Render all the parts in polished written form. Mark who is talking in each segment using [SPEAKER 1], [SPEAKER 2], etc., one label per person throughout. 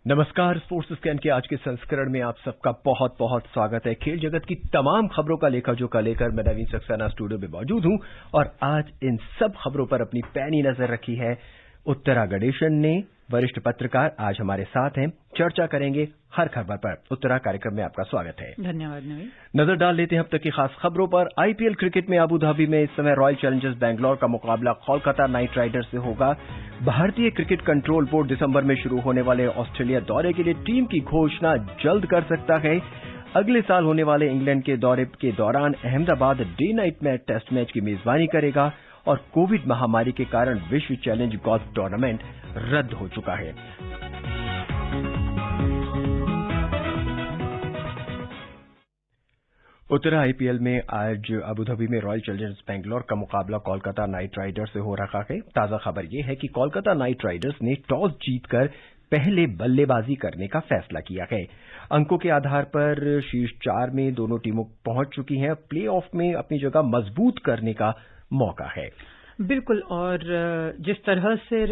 [SPEAKER 1] नमस्कार, sports scan के आज के संस्करण में आप सबका बहुत बहुत स्वागत है। खेल जगत की तमाम खबरों का लेखा जोखा लेकर मैं नवीन सक्सेना स्टूडियो में मौजूद हूं और आज इन सब खबरों पर अपनी पैनी नजर रखी है उत्तरा गणेशन ने। वरिष्ठ पत्रकार आज हमारे साथ हैं, चर्चा करेंगे हर खबर पर। उत्तरा, कार्यक्रम में आपका स्वागत है।
[SPEAKER 2] धन्यवाद नवीन।
[SPEAKER 1] नजर डाल लेते हैं अब तक की खास खबरों पर। आईपीएल क्रिकेट में अबू धाबी में इस समय रॉयल चैलेंजर्स बैंगलोर का मुकाबला कोलकाता नाइट राइडर्स से होगा। भारतीय क्रिकेट कंट्रोल बोर्ड दिसंबर में शुरू होने वाले ऑस्ट्रेलिया दौरे के लिए टीम की घोषणा जल्द कर सकता है। अगले साल होने वाले इंग्लैंड के दौरे के दौरान अहमदाबाद डे नाइट में टेस्ट मैच की मेजबानी करेगा और कोविड महामारी के कारण विश्व चैलेंज गोल्फ टूर्नामेंट रद्द हो चुका है। उत्तरा, आईपीएल में आज अबू धाबी में रॉयल चैलेंजर्स बैंगलोर का मुकाबला कोलकाता नाइट राइडर्स से हो रहा है। ताजा खबर यह है कि कोलकाता नाइट राइडर्स ने टॉस जीतकर पहले बल्लेबाजी करने का फैसला किया है। अंकों के आधार पर शीर्ष 4 में दोनों टीमों पहुंच चुकी हैं। प्लेऑफ में अपनी जगह मजबूत करने का मौका है।
[SPEAKER 2] बिल्कुल, और जिस तरह से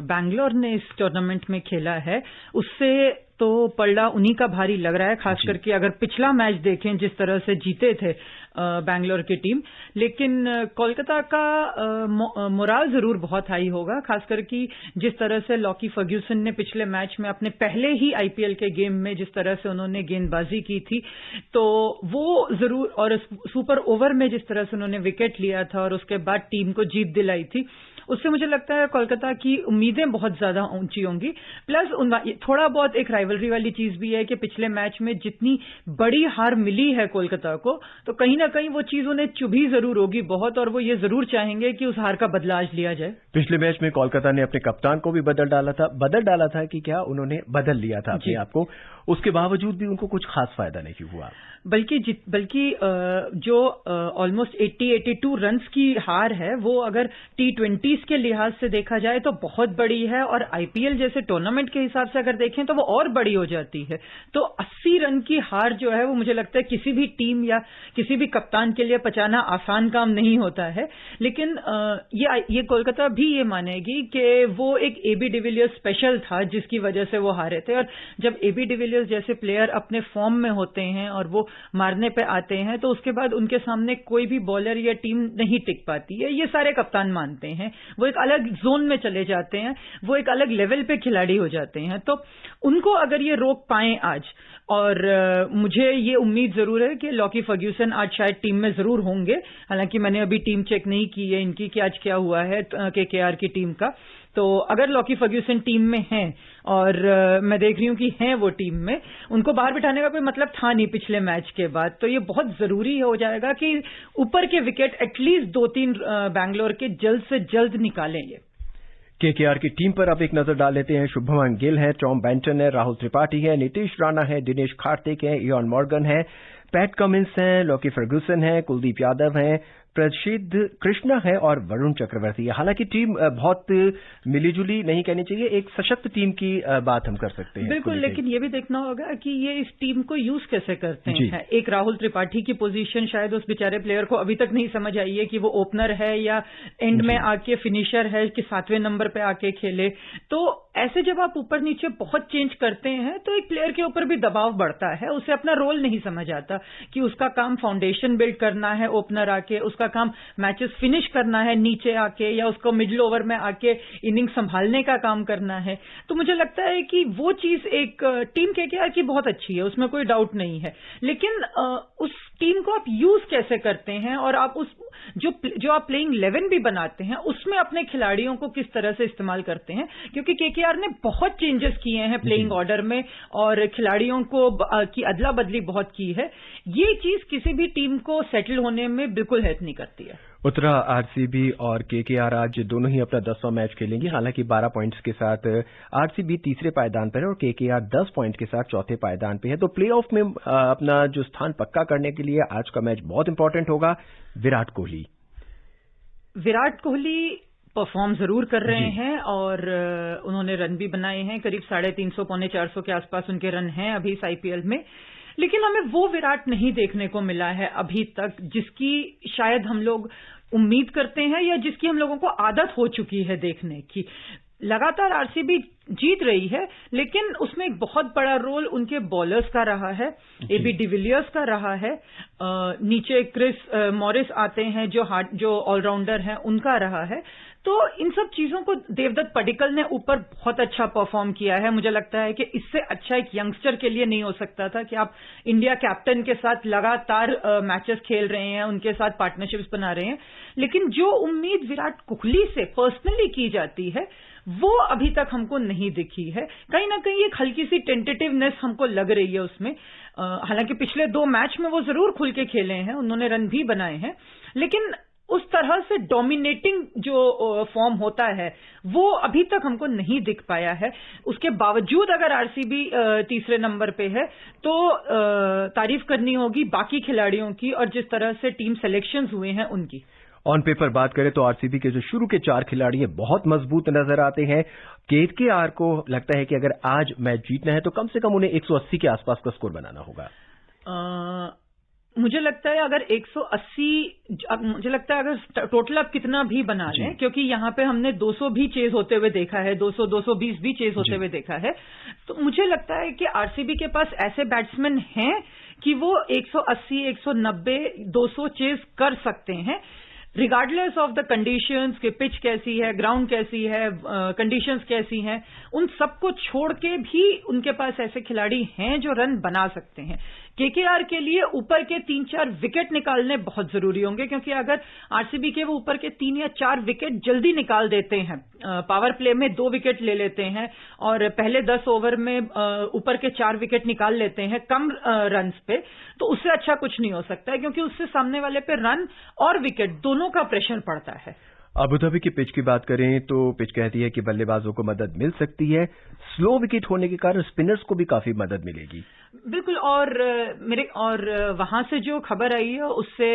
[SPEAKER 2] बैंगलोर ने इस टूर्नामेंट में खेला है उससे तो पलड़ा उन्हीं का भारी लग रहा है, खास करके अगर पिछला मैच देखें जिस तरह से जीते थे बैंगलोर की टीम। लेकिन कोलकाता का मोराल जरूर बहुत हाई होगा, खास करके जिस तरह से लॉकी फर्ग्यूसन ने पिछले मैच में अपने पहले ही आईपीएल के गेम में जिस तरह से उन्होंने गेंदबाजी की थी, तो वो जरूर, और सुपर ओवर में जिस तरह से उन्होंने विकेट लिया था और उसके बाद टीम को जीत दिलाई थी, उससे मुझे लगता है कोलकाता की उम्मीदें बहुत ज्यादा ऊंची होंगी। प्लस थोड़ा बहुत एक राइवलरी वाली चीज भी है कि पिछले मैच में जितनी बड़ी हार मिली है कोलकाता को, तो कहीं ना कहीं वो चीज उन्हें चुभी जरूर होगी बहुत, और वो ये जरूर चाहेंगे कि उस हार का बदला आज लिया जाए।
[SPEAKER 1] पिछले मैच में कोलकाता ने अपने कप्तान को भी बदल डाला था कि क्या उन्होंने बदल लिया था अपने आप को, उसके बावजूद भी उनको कुछ खास फायदा नहीं हुआ।
[SPEAKER 2] बल्कि जो ऑलमोस्ट 80-82 रन्स की हार है वो अगर T20s के लिहाज से देखा जाए तो बहुत बड़ी है, और आईपीएल जैसे टूर्नामेंट के हिसाब से अगर देखें तो वो और बड़ी हो जाती है। तो 80 रन की हार जो है वो मुझे लगता है किसी भी टीम या किसी भी कप्तान के लिए पचाना आसान काम नहीं होता है। लेकिन ये कोलकाता भी ये मानेगी कि वो एक एबी डिविलियर्स स्पेशल था जिसकी वजह से वो हारे थे, और जब एबी डिविलियर्स जैसे प्लेयर अपने फॉर्म में होते हैं और वो मारने पे आते हैं तो उसके बाद उनके सामने कोई भी बॉलर या टीम नहीं टिक पाती है। ये सारे कप्तान मानते हैं। वो एक अलग जोन में चले जाते हैं, वो एक अलग लेवल पे खिलाड़ी हो जाते हैं। तो उनको अगर ये रोक पाएं आज, और मुझे ये उम्मीद जरूर है कि लॉकी फर्ग्यूसन आज शायद टीम में जरूर होंगे। हालांकि मैंने अभी टीम चेक नहीं की है इनकी कि आज क्या हुआ है केकेआर की टीम का। तो अगर लॉकी फर्ग्यूसन टीम में हैं, और मैं देख रही हूं कि हैं वो टीम में, उनको बाहर बिठाने का कोई मतलब था नहीं पिछले मैच के बाद, तो ये बहुत जरूरी हो जाएगा कि ऊपर के विकेट एटलीस्ट 2-3 बैंगलोर के जल्द से जल्द निकालें। ये
[SPEAKER 1] केकेआर की टीम पर अब एक नजर डाल लेते हैं। शुभमन गिल है, टॉम बेंटन है, राहुल त्रिपाठी है, नीतीश राणा है, दिनेश कार्तिक है, इयान मॉर्गन है, पैट कमिंस है, लॉकी फर्ग्यूसन है, कुलदीप यादव है, प्रसिद्ध कृष्णा है और वरुण चक्रवर्ती है। हालांकि टीम बहुत मिलीजुली नहीं कहनी चाहिए, एक सशक्त टीम की बात हम कर सकते हैं।
[SPEAKER 2] बिल्कुल, लेकिन ये भी देखना होगा कि ये इस टीम को यूज कैसे करते हैं। एक राहुल त्रिपाठी की पोजीशन शायद उस बेचारे प्लेयर को अभी तक नहीं समझ आई है कि वो ओपनर है या एंड में आके फिनिशर है कि 7वें नंबर पे आके खेले। तो ऐसे जब आप ऊपर नीचे बहुत चेंज करते हैं तो एक प्लेयर के ऊपर भी दबाव बढ़ता है, उसे अपना रोल नहीं समझ आता कि उसका काम फाउंडेशन बिल्ड करना है ओपनर आके, उसका काम मैचेस फिनिश करना है नीचे आके, या उसको मिडिल ओवर में आके इनिंग संभालने का काम करना है। तो मुझे लगता है कि वो चीज एक टीम केकेआर की बहुत अच्छी है, उसमें कोई डाउट नहीं है। लेकिन उस टीम को आप यूज कैसे करते हैं, और आप उस जो आप प्लेइंग 11 भी बनाते हैं उसमें अपने खिलाड़ियों को किस तरह से इस्तेमाल करते हैं, क्योंकि केकेआर ने बहुत चेंजेस किए हैं प्लेइंग ऑर्डर में और खिलाड़ियों को की अदला बदली बहुत की है। ये चीज किसी भी टीम को सेटल होने में बिल्कुल हेल्प नहीं करती है।
[SPEAKER 1] उत्तरा, आरसीबी और केकेआर आज दोनों ही अपना 10वां मैच खेलेंगी। हालांकि 12 पॉइंट्स के साथ आरसीबी तीसरे पायदान पर है और केकेआर 10 पॉइंट के साथ चौथे पायदान पे है। तो प्लेऑफ में अपना जो स्थान पक्का करने के लिए आज का मैच बहुत इंपॉर्टेंट होगा। विराट
[SPEAKER 2] कोहली परफॉर्म जरूर कर रहे हैं और उन्होंने रन भी बनाए हैं, करीब 350 पौने 400 के आसपास उनके रन हैं अभी इस आईपीएल में। लेकिन हमें वो विराट नहीं देखने को मिला है अभी तक जिसकी शायद हम लोग उम्मीद करते हैं या जिसकी हम लोगों को आदत हो चुकी है देखने की। लगातार आरसीबी जीत रही है, लेकिन उसमें एक बहुत बड़ा रोल उनके बॉलर्स का रहा है, एबी डिविलियर्स का रहा है, नीचे क्रिस मॉरिस आते हैं जो ऑलराउंडर हैं, उनका रहा है। तो इन सब चीजों को देवदत्त पडिक्कल ने ऊपर बहुत अच्छा परफॉर्म किया है। मुझे लगता है कि इससे अच्छा एक यंगस्टर के लिए नहीं हो सकता था कि आप इंडिया कैप्टन के साथ लगातार मैचेस खेल रहे हैं, उनके साथ पार्टनरशिप्स बना रहे हैं, लेकिन जो उम्मीद विराट कोहली से पर्सनली की जाती है वो अभी तक हमको नहीं दिखी है। कहीं ना कहीं एक हल्की सी टेंटेटिवनेस हमको लग रही है उसमें। हालांकि पिछले 2 मैच में वो जरूर खुल के खेले हैं, उन्होंने रन भी बनाए हैं, लेकिन उस तरह से डोमिनेटिंग जो फॉर्म होता है वो अभी तक हमको नहीं दिख पाया है। उसके बावजूद अगर आरसीबी तीसरे नंबर पे है तो तारीफ करनी होगी बाकी खिलाड़ियों की और जिस तरह से टीम सिलेक्शंस हुए हैं उनकी।
[SPEAKER 1] ऑन पेपर बात करें तो आरसीबी के जो शुरू के 4 खिलाड़ी हैं बहुत मजबूत नजर आते हैं। केकेआर को लगता है कि अगर आज मैच जीतना है तो कम से कम उन्हें 180 के आसपास का स्कोर बनाना होगा।
[SPEAKER 2] मुझे लगता है अगर 180, मुझे लगता है अगर टोटल आप कितना भी बना लें, क्योंकि यहाँ पे हमने 200 भी चेज होते हुए देखा है, 200 220 भी चेज होते हुए देखा है, तो मुझे लगता है कि आरसीबी के पास ऐसे बैट्समैन हैं कि वो 180 190 200 चेज कर सकते हैं, रिगार्डलेस ऑफ द कंडीशंस कि पिच कैसी है, ग्राउंड कैसी है, कंडीशंस कैसी हैं, उन सबको छोड़ के भी उनके पास ऐसे खिलाड़ी हैं जो रन बना सकते हैं। केकेआर के लिए ऊपर के 3-4 विकेट निकालने बहुत जरूरी होंगे, क्योंकि अगर आरसीबी के वो ऊपर के 3 या 4 विकेट जल्दी निकाल देते हैं, पावर प्ले में 2 विकेट ले लेते हैं और पहले 10 ओवर में ऊपर के 4 विकेट निकाल लेते हैं कम रन्स पे, तो उससे अच्छा कुछ नहीं हो सकता है, क्योंकि उससे सामने वाले पे रन और विकेट दोनों का प्रेशर पड़ता है।
[SPEAKER 1] अबू धाबी की पिच की बात करें तो पिच कहती है कि बल्लेबाजों को मदद मिल सकती है, स्लो विकेट होने के कारण स्पिनर्स को भी काफी मदद मिलेगी।
[SPEAKER 2] बिल्कुल, और वहां से जो खबर आई है उससे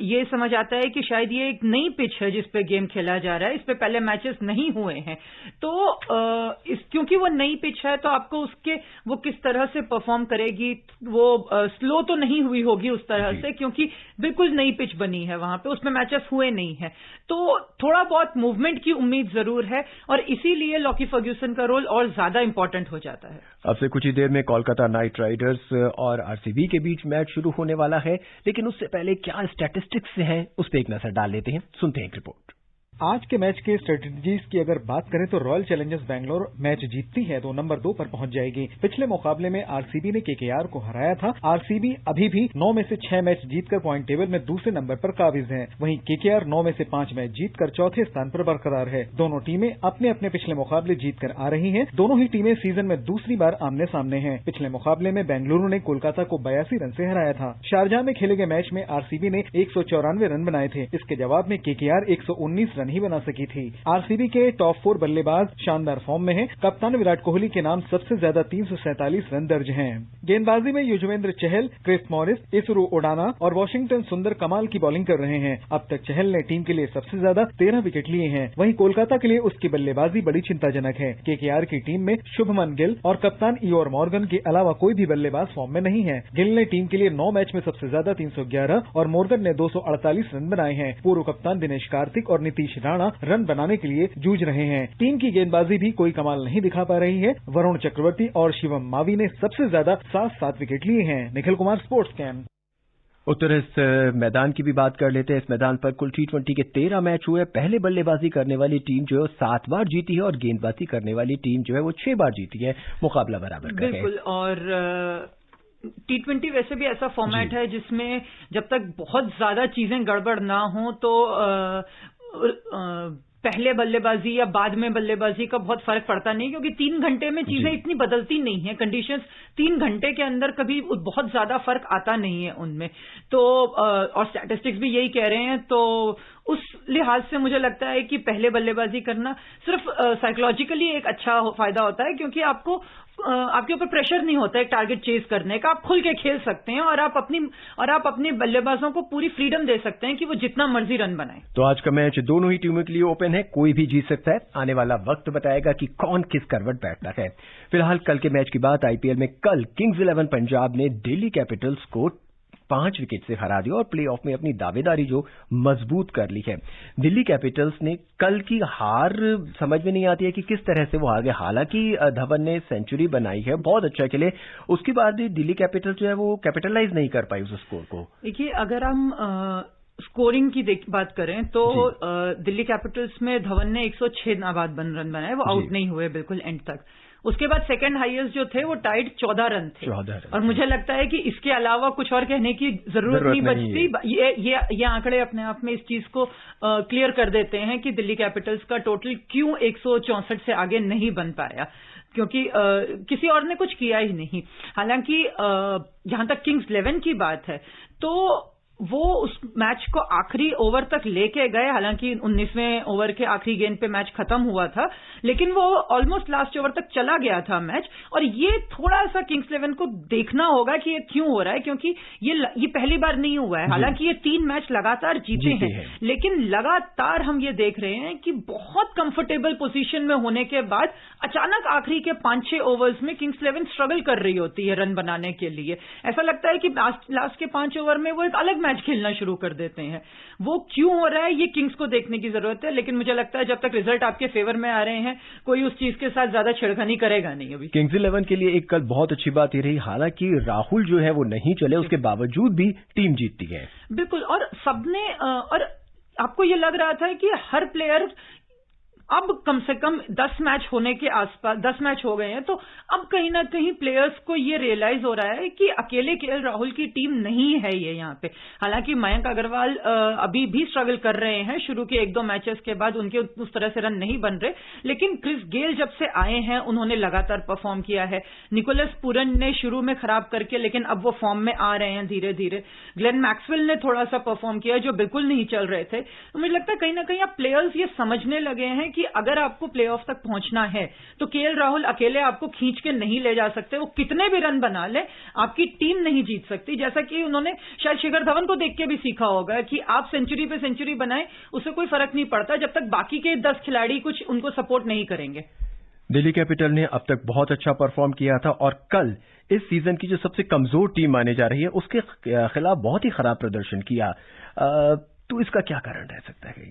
[SPEAKER 2] ये समझ आता है कि शायद ये एक नई पिच है जिस पे गेम खेला जा रहा है, इस पे पहले मैचेस नहीं हुए हैं, तो क्योंकि वो नई पिच है तो आपको उसके वो किस तरह से परफॉर्म करेगी, वो स्लो तो नहीं हुई होगी उस तरह से, क्योंकि बिल्कुल नई पिच बनी है वहां पे, उसमें मैचेस हुए नहीं है, तो थोड़ा बहुत मूवमेंट की उम्मीद जरूर है और इसीलिए लॉकी फर्ग्यूसन का रोल और ज्यादा इंपॉर्टेंट हो जाता है।
[SPEAKER 1] अब से कुछ ही देर में कोलकाता नाइट राइडर्स और आरसीबी के बीच मैच शुरू होने वाला है, लेकिन उससे पहले क्या स्टैटिस्टिक्स हैं उस पर एक नजर डाल लेते हैं। सुनते हैं एक रिपोर्ट।
[SPEAKER 3] आज के मैच के स्ट्रेटजीज की अगर बात करें तो रॉयल चैलेंजर्स बैंगलोर मैच जीतती है तो नंबर 2 पर पहुंच जाएगी। पिछले मुकाबले में आरसीबी ने केकेआर को हराया था। आरसीबी अभी भी 9 में से 6 मैच जीतकर पॉइंट टेबल में दूसरे नंबर पर काबिज है, वहीं केकेआर 9 में से 5 मैच जीतकर चौथे स्थान पर बरकरार है। दोनों टीमें अपने अपने पिछले मुकाबले जीतकर आ रही हैं। दोनों ही टीमें सीजन में दूसरी बार आमने सामने हैं। पिछले मुकाबले में बेंगलुरु ने कोलकाता को 82 रन से हराया था। शारजाह में खेले गए मैच में आरसीबी ने 194 रन बनाए थे। इसके जवाब में केकेआर 119 रन ही बना सकी थी। आरसीबी के टॉप 4 बल्लेबाज शानदार फॉर्म में हैं। कप्तान विराट कोहली के नाम सबसे ज्यादा 347 रन दर्ज हैं। गेंदबाजी में युजवेंद्र चहल, क्रिस मॉरिस, इसरू ओडाना और वॉशिंगटन सुंदर कमाल की बॉलिंग कर रहे हैं। अब तक चहल ने टीम के लिए सबसे ज्यादा 13 विकेट लिए हैं। वहीं कोलकाता के लिए उसकी बल्लेबाजी बड़ी चिंताजनक है। केकेआर की टीम में शुभमन गिल और कप्तान इयोर मॉर्गन के अलावा कोई भी बल्लेबाज फॉर्म में नहीं है। गिल ने टीम के लिए 9 मैच में सबसे ज्यादा 311 और मॉर्गन ने 248 रन बनाए हैं। पूर्व कप्तान दिनेश कार्तिक और नीतीश राणा रन बनाने के लिए जूझ रहे हैं। टीम की गेंदबाजी भी कोई कमाल नहीं दिखा पा रही है। वरुण चक्रवर्ती और शिवम मावी ने सबसे ज्यादा 7 विकेट लिए हैं। Nikhil Kumar, sports cam.
[SPEAKER 1] उत्तर इस मैदान की भी बात कर लेते हैं। इस मैदान पर कुल T20 के 13 मैच हुए। पहले बल्लेबाजी करने वाली टीम जो है 7 बार जीती है और गेंदबाजी करने वाली टीम जो है वो 6 बार जीती है। मुकाबला बराबर का है।
[SPEAKER 2] बिल्कुल, और T20 वैसे भी ऐसा फॉर्मेट है जिसमें जब तक बहुत ज्यादा चीजें गड़बड़ ना हो तो पहले बल्लेबाजी या बाद में बल्लेबाजी का बहुत फर्क पड़ता नहीं, क्योंकि 3 घंटे में चीजें इतनी बदलती नहीं है। कंडीशंस 3 घंटे के अंदर कभी बहुत ज्यादा फर्क आता नहीं है उनमें, तो और स्टैटिस्टिक्स भी यही कह रहे हैं। तो उस लिहाज से मुझे लगता है कि पहले बल्लेबाजी करना सिर्फ साइकोलॉजिकली एक अच्छा फायदा होता है, क्योंकि आपके ऊपर प्रेशर नहीं होता है टारगेट चेज करने का। आप खुल के खेल सकते हैं और आप अपने बल्लेबाजों को पूरी फ्रीडम दे सकते हैं कि वो जितना मर्जी रन बनाए।
[SPEAKER 1] तो आज का मैच दोनों ही टीमों के लिए ओपन है, कोई भी जीत सकता है। आने वाला वक्त बताएगा कि कौन किस करवट बैठता है। फिलहाल कल के मैच की बात, आईपीएल में कल किंग्स 11 पंजाब ने दिल्ली कैपिटल्स को 5 विकेट से हरा दिया और प्लेऑफ में अपनी दावेदारी जो मजबूत कर ली है। दिल्ली कैपिटल्स ने कल की हार समझ में नहीं आती है कि किस तरह से वो हार गए। हालांकि धवन ने सेंचुरी बनाई है, बहुत अच्छा खेले, उसके बाद भी दिल्ली कैपिटल्स जो है वो कैपिटलाइज नहीं कर पाई उस स्कोर को।
[SPEAKER 2] देखिए, अगर हम स्कोरिंग की बात करें तो दिल्ली कैपिटल्स में धवन ने 106 नाबाद रन बनाए, वो आउट नहीं हुए बिल्कुल एंड तक। उसके बाद सेकंड हाईएस्ट जो थे वो टाइड 14 रन थे। और मुझे लगता है कि इसके अलावा कुछ और कहने की जरूरत नहीं बचती। ये आंकड़े अपने आप में इस चीज को क्लियर कर देते हैं कि दिल्ली कैपिटल्स का टोटल क्यों 164 से आगे नहीं बन पाया, क्योंकि किसी और ने कुछ किया ही नहीं। हालांकि जहां तक किंग्स 11 की बात है तो वो उस मैच को आखिरी ओवर तक लेके गए। हालांकि 19वें ओवर के आखिरी गेंद पे मैच खत्म हुआ था, लेकिन वो ऑलमोस्ट लास्ट ओवर तक चला गया था मैच। और ये थोड़ा सा किंग्स 11 को देखना होगा कि ये क्यों हो रहा है, क्योंकि ये पहली बार नहीं हुआ है। हालांकि ये 3 मैच लगातार जीते हैं, लेकिन लगातार हम ये देख रहे हैं कि बहुत कंफर्टेबल पोजीशन में होने के बाद अचानक आखिरी के 5-6 ओवर्स में किंग्स 11 स्ट्रगल कर रही होती है रन बनाने के लिए। ऐसा लगता है कि लास्ट के 5 ओवर में वो एक अलग मैच खेलना शुरू कर देते हैं। वो क्यों हो रहा है ये किंग्स को देखने की जरूरत है, लेकिन मुझे लगता है जब तक रिजल्ट आपके फेवर में आ रहे हैं कोई उस चीज के साथ ज्यादा छेड़खानी करेगा नहीं। अभी
[SPEAKER 1] किंग्स 11 के लिए एक कल बहुत अच्छी बात ये रही, हालांकि राहुल जो है वो नहीं चले, उसके बावजूद भी टीम जीतती है।
[SPEAKER 2] बिल्कुल, और सबने और आपको ये लग रहा था कि हर प्लेयर अब कम से कम 10 मैच होने के आसपास 10 मैच हो गए हैं, तो अब कहीं ना कहीं प्लेयर्स को ये रियलाइज हो रहा है कि अकेले केएल राहुल की टीम नहीं है ये यहाँ पे। हालांकि मयंक अग्रवाल अभी भी स्ट्रगल कर रहे हैं, शुरू के 1-2 मैचेस के बाद उनके उस तरह से रन नहीं बन रहे, लेकिन क्रिस गेल जब से आए हैं उन्होंने लगातार परफॉर्म किया है। निकोलस पूरन ने शुरू में खराब करके, लेकिन अब वो फॉर्म में आ रहे हैं धीरे धीरे। ग्लेन मैक्सवेल ने थोड़ा सा परफॉर्म किया जो बिल्कुल नहीं चल रहे थे। तो मुझे लगता है कहीं ना कहीं अब प्लेयर्स ये समझने लगे हैं कि अगर आपको प्लेऑफ तक पहुंचना है तो केएल राहुल अकेले आपको खींच के नहीं ले जा सकते। वो कितने भी रन बना ले, आपकी टीम नहीं जीत सकती। जैसा कि उन्होंने शायद शिखर धवन को देख के भी सीखा होगा कि आप सेंचुरी पे सेंचुरी बनाएं, उससे कोई फर्क नहीं पड़ता जब तक बाकी के 10 खिलाड़ी कुछ उनको सपोर्ट नहीं करेंगे।
[SPEAKER 1] दिल्ली कैपिटल ने अब तक बहुत अच्छा परफॉर्म किया था और कल इस सीजन की जो सबसे कमजोर टीम मानी जा रही है उसके खिलाफ बहुत ही खराब प्रदर्शन किया। तो इसका क्या कारण रह सकता है?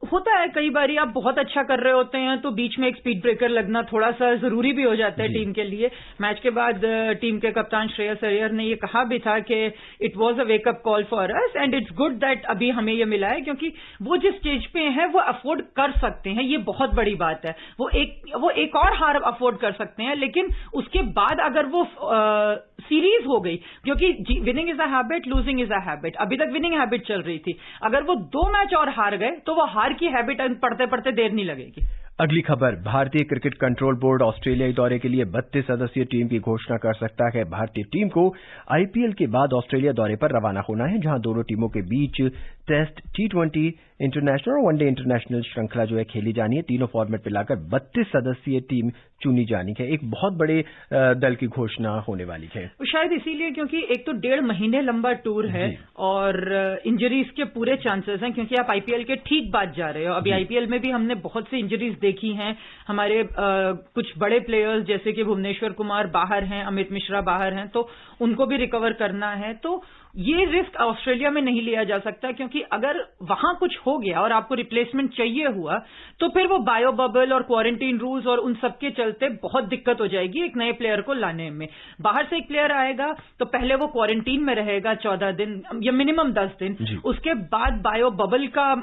[SPEAKER 2] होता है कई बार आप बहुत अच्छा कर रहे होते हैं तो बीच में एक स्पीड ब्रेकर लगना थोड़ा सा जरूरी भी हो जाता है टीम के लिए। मैच के बाद टीम के कप्तान श्रेयस अय्यर ने ये कहा भी था कि it was a wake up call for us and it's good that अभी हमें ये मिला है, क्योंकि वो जिस स्टेज पे हैं वो अफोर्ड कर सकते हैं, ये बहुत बड़ी बात है। वो एक और हार अफोर्ड कर सकते हैं, लेकिन उसके बाद अगर वो सीरीज हो गई, क्योंकि winning is a habit, losing is a habit. अभी तक विनिंग हैबिट चल रही थी, अगर वो 2 मैच और हार गए तो वो हार की हैबिट पढ़ते पढ़ते देर नहीं लगेगी।
[SPEAKER 1] अगली खबर, भारतीय क्रिकेट कंट्रोल बोर्ड ऑस्ट्रेलियाई दौरे के लिए 32 सदस्यीय टीम की घोषणा कर सकता है। भारतीय टीम को आईपीएल के बाद ऑस्ट्रेलिया दौरे पर रवाना होना है, जहां दोनों टीमों के बीच टेस्ट, T20 इंटरनेशनल और वनडे इंटरनेशनल श्रृंखला जो है खेली जानी है। तीनों फॉर्मेट मिलाकर 32 सदस्यीय टीम चुनी जानी है। एक बहुत बड़े दल की घोषणा होने वाली है।
[SPEAKER 2] शायद इसीलिए क्योंकि एक तो 1.5 महीने लंबा टूर है और इंजरीज के पूरे चांसेस हैं, क्योंकि आप आईपीएल के ठीक बाद जा रहे हो। अभी आईपीएल में भी हमने बहुत सी इंजरीज देखी हैं। हमारे कुछ बड़े प्लेयर्स जैसे कि भुवनेश्वर कुमार बाहर हैं, अमित मिश्रा बाहर हैं, तो उनको भी रिकवर करना है। तो ये रिस्क ऑस्ट्रेलिया में नहीं लिया जा सकता, क्योंकि अगर वहां कुछ हो गया और आपको रिप्लेसमेंट चाहिए हुआ तो फिर वो बायो बबल और क्वारंटीन रूल्स और उन सब के चलते बहुत दिक्कत हो जाएगी एक नए प्लेयर को लाने में। बाहर से एक प्लेयर आएगा तो पहले वो क्वारंटीन में रहेगा 14 दिन या मिनिमम 10 दिन। उसके बाद बायो बबल का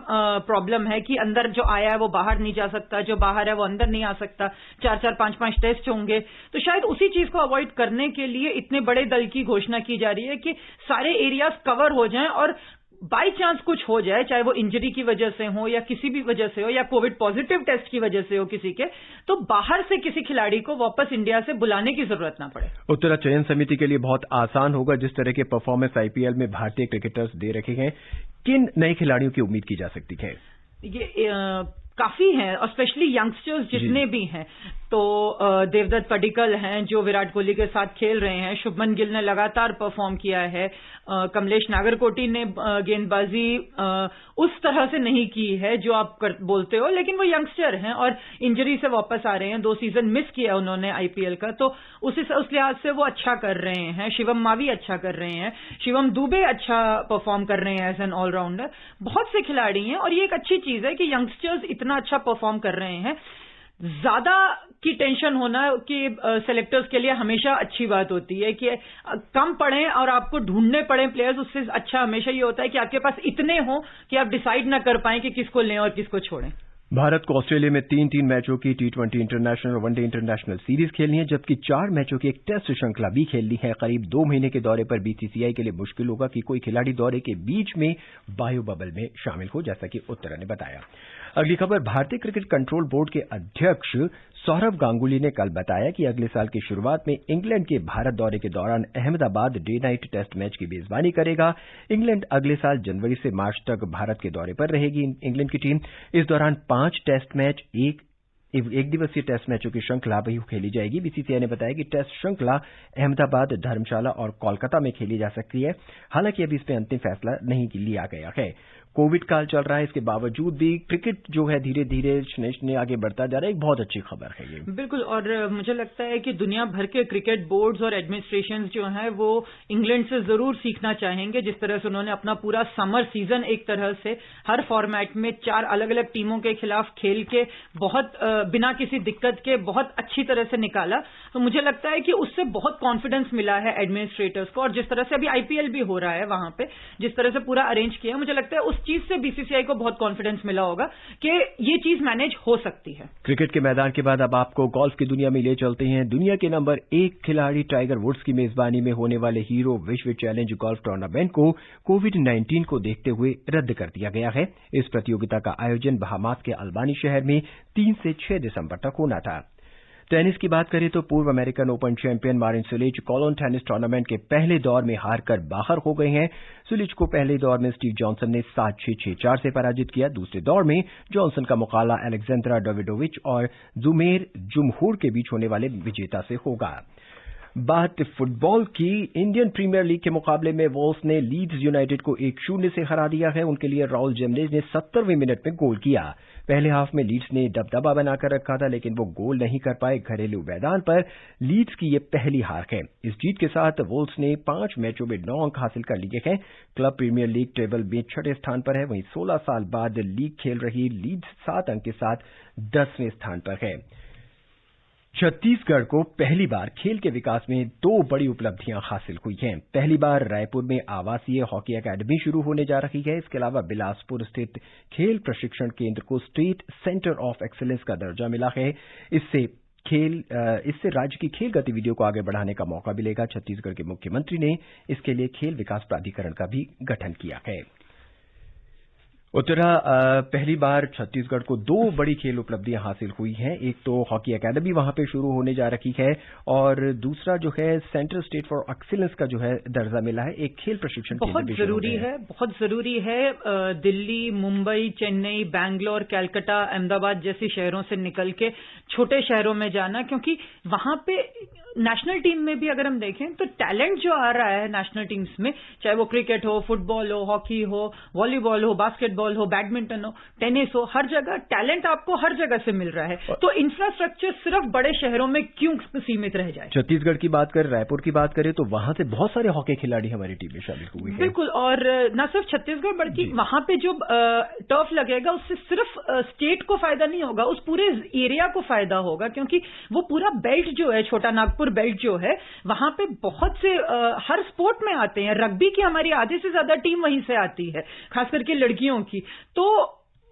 [SPEAKER 2] प्रॉब्लम है कि अंदर जो आया है वो बाहर नहीं जा सकता, जो बाहर है वो अंदर नहीं आ सकता। 4-4, 5-5 टेस्ट होंगे। तो शायद उसी चीज को अवॉइड करने के लिए इतने बड़े दल की घोषणा की जा रही है कि सारे एरियाज कवर हो जाएं, और बाई चांस कुछ हो जाए, चाहे वो इंजरी की वजह से हो या किसी भी वजह से हो या कोविड पॉजिटिव टेस्ट की वजह से हो किसी के, तो बाहर से किसी खिलाड़ी को वापस इंडिया से बुलाने की जरूरत ना पड़े।
[SPEAKER 1] उत्तरा चयन समिति के लिए बहुत आसान होगा जिस तरह के परफॉर्मेंस आईपीएल में भारतीय क्रिकेटर्स दे रखे हैं। किन नए खिलाड़ियों की उम्मीद की जा सकती है?
[SPEAKER 2] ये काफी हैं, और स्पेशली यंगस्टर्स जितने भी हैं। तो देवदत्त पडिक्कल हैं जो विराट कोहली के साथ खेल रहे हैं, शुभमन गिल ने लगातार परफॉर्म किया है, कमलेश नागरकोटी ने गेंदबाजी उस तरह से नहीं की है जो आप बोलते हो, लेकिन वो यंगस्टर हैं और इंजरी से वापस आ रहे हैं। 2 सीजन मिस किया उन्होंने आईपीएल का, तो उस लिहाज से वो अच्छा कर रहे हैं। शिवम मावी अच्छा कर रहे हैं, शिवम दुबे अच्छा परफॉर्म कर रहे हैं एज एन ऑलराउंडर। बहुत से खिलाड़ी हैं और ये एक अच्छी चीज है कि यंगस्टर्स इतना अच्छा परफॉर्म कर रहे हैं। ज्यादा की टेंशन होना कि सेलेक्टर्स के लिए हमेशा अच्छी बात होती है कि कम पड़े और आपको ढूंढने पड़े प्लेयर्स, उससे अच्छा हमेशा ये होता है कि आपके पास इतने हों कि आप डिसाइड ना कर पाएं कि किसको लें और किसको छोड़ें।
[SPEAKER 1] भारत को ऑस्ट्रेलिया में 3-3 मैचों की T20 इंटरनेशनल और वनडे इंटरनेशनल सीरीज खेलनी है, जबकि 4 मैचों की एक टेस्ट श्रृंखला भी खेलनी है। करीब 2 महीने के दौरे पर बीसीसीआई के लिए मुश्किल होगा कि कोई खिलाड़ी दौरे के बीच में बायो बबल में शामिल हो, जैसा कि उत्तरा ने बताया। अगली खबर, भारतीय क्रिकेट कंट्रोल बोर्ड के अध्यक्ष सौरव गांगुली ने कल बताया कि अगले साल की शुरुआत में इंग्लैंड के भारत दौरे के दौरान Ahmedabad day night test match की मेजबानी करेगा। इंग्लैंड अगले साल जनवरी से मार्च तक भारत के दौरे पर रहेगी। इंग्लैंड की टीम इस दौरान 5 टेस्ट मैच, एक दिवसीय टेस्ट मैचों की श्रृंखला भी खेली जाएगी। बीसीसीआई ने बताया कि टेस्ट श्रृंखला अहमदाबाद, धर्मशाला और कोलकाता में खेली जा सकती है। हालांकि अभी इस पर अंतिम फैसला नहीं लिया गया है। कोविड काल चल रहा है, इसके बावजूद भी क्रिकेट जो है धीरे धीरे आगे बढ़ता जा रहा है। एक बहुत अच्छी खबर है ये।
[SPEAKER 2] बिल्कुल, और मुझे लगता है कि दुनिया भर के क्रिकेट बोर्ड्स और एडमिनिस्ट्रेशंस जो हैं वो इंग्लैंड से जरूर सीखना चाहेंगे। जिस तरह से उन्होंने अपना पूरा समर सीजन एक तरह से हर फॉर्मेट में 4 अलग अलग टीमों के खिलाफ खेल के बहुत बिना किसी दिक्कत के बहुत अच्छी तरह से निकाला, तो मुझे लगता है कि उससे बहुत कॉन्फिडेंस मिला है एडमिनिस्ट्रेटर्स को। और जिस तरह से अभी आईपीएल भी हो रहा है वहां पे जिस तरह से पूरा अरेंज किया, मुझे लगता है उस चीज से बीसीसीआई को बहुत कॉन्फिडेंस मिला होगा कि ये चीज मैनेज हो सकती है।
[SPEAKER 1] क्रिकेट के मैदान के बाद अब आपको गोल्फ की दुनिया में ले चलते हैं। दुनिया के नंबर 1 खिलाड़ी टाइगर वुड्स की मेजबानी में होने वाले हीरो विश्व चैलेंज गोल्फ टूर्नामेंट को कोविड-19 को देखते हुए रद्द कर दिया गया है। इस प्रतियोगिता का आयोजन बहामास के अल्बानी शहर में 3 से 6 दिसंबर तक होना था। टेनिस की बात करें तो पूर्व American Open champion Marin Cilic Cologne tennis tournament के पहले दौर में हारकर बाहर हो गए हैं। सिलिच को पहले दौर में स्टीव जॉनसन ने 7-6, 6-4 से पराजित किया। दूसरे दौर में जॉनसन का मुकाबला अलेक्जेंड्रा डेविडोविच और जुमेर जुमहूर के बीच होने वाले विजेता से होगा। बात फुटबॉल की, इंडियन प्रीमियर लीग के मुकाबले में वॉल्स ने लीड्स यूनाइटेड को 1-0 से हरा दिया है। उनके लिए राउल जेमनेज ने 70वें मिनट में गोल किया। पहले हाफ में लीड्स ने दबदबा बनाकर रखा था, लेकिन वो गोल नहीं कर पाए। घरेलू मैदान पर लीड्स की ये पहली हार है। इस जीत के साथ वॉल्स ने 5 मैचों में 9 अंक हासिल कर लिए हैं। क्लब प्रीमियर लीग टेबल में 6ठे स्थान पर है। वहीं 16 साल बाद लीग खेल रही लीड्स 7 अंक के साथ 10वें स्थान पर है। छत्तीसगढ़ को पहली बार खेल के विकास में 2 बड़ी उपलब्धियां हासिल हुई हैं। पहली बार रायपुर में आवासीय हॉकी अकादमी शुरू होने जा रही है। इसके अलावा बिलासपुर स्थित खेल प्रशिक्षण केंद्र को स्टेट सेंटर ऑफ एक्सीलेंस का दर्जा मिला है। इससे राज्य की खेल गतिविधियों को आगे बढ़ाने का मौका मिलेगा। छत्तीसगढ़ के मुख्यमंत्री ने इसके लिए खेल विकास प्राधिकरण का भी गठन किया है। उत्तरा, पहली बार छत्तीसगढ़ को 2 बड़ी खेल उपलब्धियां हासिल हुई हैं। एक तो हॉकी अकादमी वहां पे शुरू होने जा रही है और दूसरा जो है सेंट्रल स्टेट फॉर एक्सीलेंस का जो है दर्जा मिला है। एक खेल प्रशिक्षण केंद्र
[SPEAKER 2] बहुत जरूरी है। दिल्ली, मुंबई, चेन्नई, बैंगलोर, कैलकाटा, अहमदाबाद जैसी शहरों से निकल के छोटे शहरों में जाना, क्योंकि वहां पे नेशनल टीम में भी अगर हम देखें तो टैलेंट जो आ रहा है नेशनल टीम्स में, चाहे वो क्रिकेट हो, फुटबॉल हो, हॉकी हो, वॉलीबॉल हो, बास्केटबॉल हो, बैडमिंटन हो, टेनिस हो, हर जगह टैलेंट आपको हर जगह से मिल रहा है। तो इंफ्रास्ट्रक्चर सिर्फ बड़े शहरों में क्यों सीमित रह जाए।
[SPEAKER 1] छत्तीसगढ़ की बात करें, रायपुर की बात करें तो वहां से बहुत सारे हॉकी खिलाड़ी हमारी टीम में शामिल हुए हैं।
[SPEAKER 2] बिल्कुल, और न सिर्फ छत्तीसगढ़ बल्कि वहां पे जो टर्फ लगेगा उससे सिर्फ स्टेट को फायदा नहीं होगा, उस पूरे एरिया को फायदा होगा, क्योंकि वो पूरा बेल्ट जो है, छोटा नागपुर बेल्ट जो है, वहां पे बहुत से हर स्पोर्ट में आते हैं। रग्बी की हमारी आधे से ज्यादा टीम वहीं से आती है, खास करके लड़कियों की। तो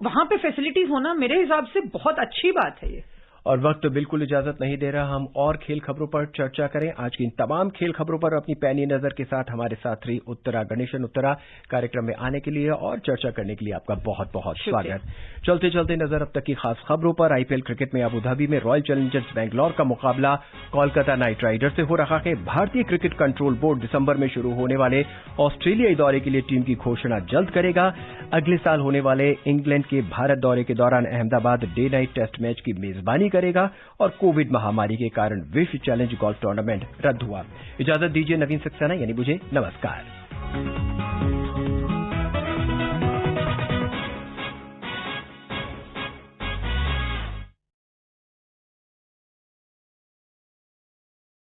[SPEAKER 2] वहां पे फैसिलिटीज होना मेरे हिसाब से बहुत अच्छी बात है ये।
[SPEAKER 1] और वक्त बिल्कुल इजाजत नहीं दे रहा, हम और खेल खबरों पर चर्चा करें। आज की इन तमाम खेल खबरों पर अपनी पैनी नजर के साथ हमारे साथी उत्तरा गणेशन उत्तरा कार्यक्रम में आने के लिए और चर्चा करने के लिए आपका बहुत बहुत स्वागत। चलते चलते नजर अब तक की खास खबरों पर। आईपीएल क्रिकेट में अबू धाबी में रॉयल चैलेंजर्स बैंगलोर का मुकाबला कोलकाता नाइट राइडर्स से हो रहा है। भारतीय क्रिकेट कंट्रोल बोर्ड दिसंबर में शुरू होने वाले ऑस्ट्रेलियाई दौरे के लिए टीम की घोषणा जल्द करेगा। अगले साल होने वाले इंग्लैंड के भारत दौरे के दौरान Ahmedabad day night test match की मेजबानी करेगा। और कोविड महामारी के कारण विश्व चैलेंज गोल्फ टूर्नामेंट रद्द हुआ। इजाजत दीजिए नवीन सक्सेना यानी मुझे, नमस्कार।